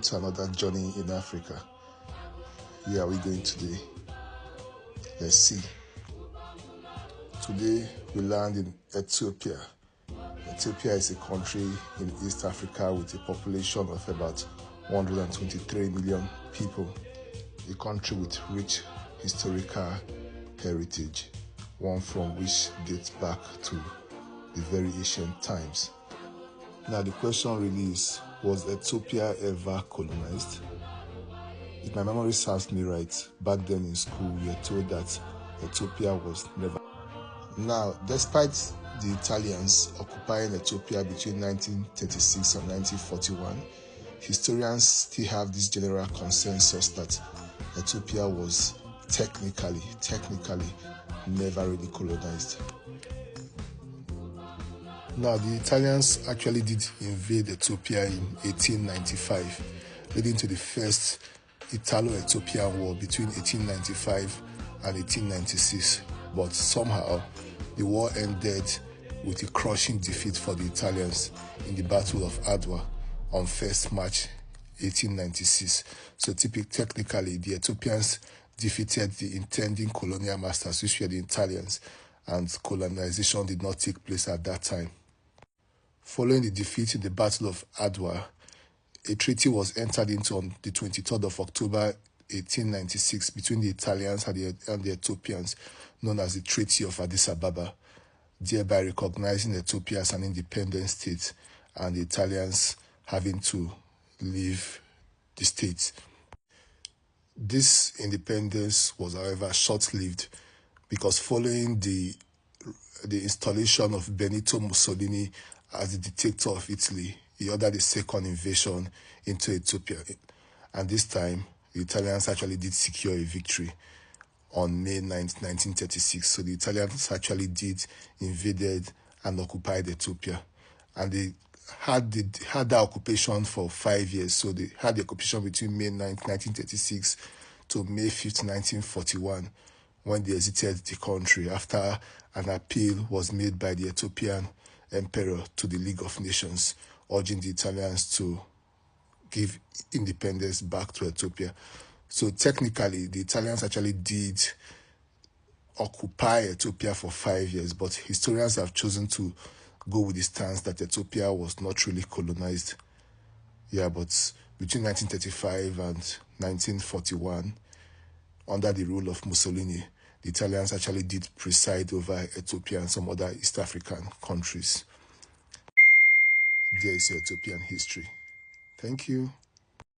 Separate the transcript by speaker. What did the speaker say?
Speaker 1: To another journey in Africa. Where are we going today? Let's see. Today we land in Ethiopia. Ethiopia is a country in East Africa with a population of about 123 million people. A country with rich historical heritage, one from which dates back to the very ancient times. Now the question really is, was Ethiopia ever colonized? If my memory serves me right, back then in school we were told that Ethiopia was never. Now, despite the Italians occupying Ethiopia between 1936 and 1941, historians still have this general consensus that Ethiopia was technically never really colonized. Now, the Italians actually did invade Ethiopia in 1895, leading to the first Italo-Ethiopian War between 1895 and 1896. But somehow, the war ended with a crushing defeat for the Italians in the Battle of Adwa on 1st March 1896. So technically, the Ethiopians defeated the intending colonial masters, which were the Italians, and colonization did not take place at that time. Following the defeat in the Battle of Adwa, a treaty was entered into on the 23rd of October 1896 between the Italians and the Ethiopians, known as the Treaty of Addis Ababa, thereby recognizing Ethiopia as an independent state and the Italians having to leave the state. This independence was, however, short-lived because following the installation of Benito Mussolini as the dictator of Italy, he ordered a second invasion into Ethiopia. And this time, the Italians actually did secure a victory on May 9, 1936. So the Italians actually did invaded and occupied Ethiopia. And they had that occupation for 5 years. So they had the occupation between May 9, 1936 to May 5th, 1941, when they exited the country after an appeal was made by the Ethiopian emperor to the League of Nations, urging the Italians to give independence back to Ethiopia. So technically, the Italians actually did occupy Ethiopia for 5 years, but historians have chosen to go with the stance that Ethiopia was not really colonized. But between 1935 and 1941, under the rule of Mussolini, the Italians actually did preside over Ethiopia and some other East African countries. There is Ethiopian history. Thank you.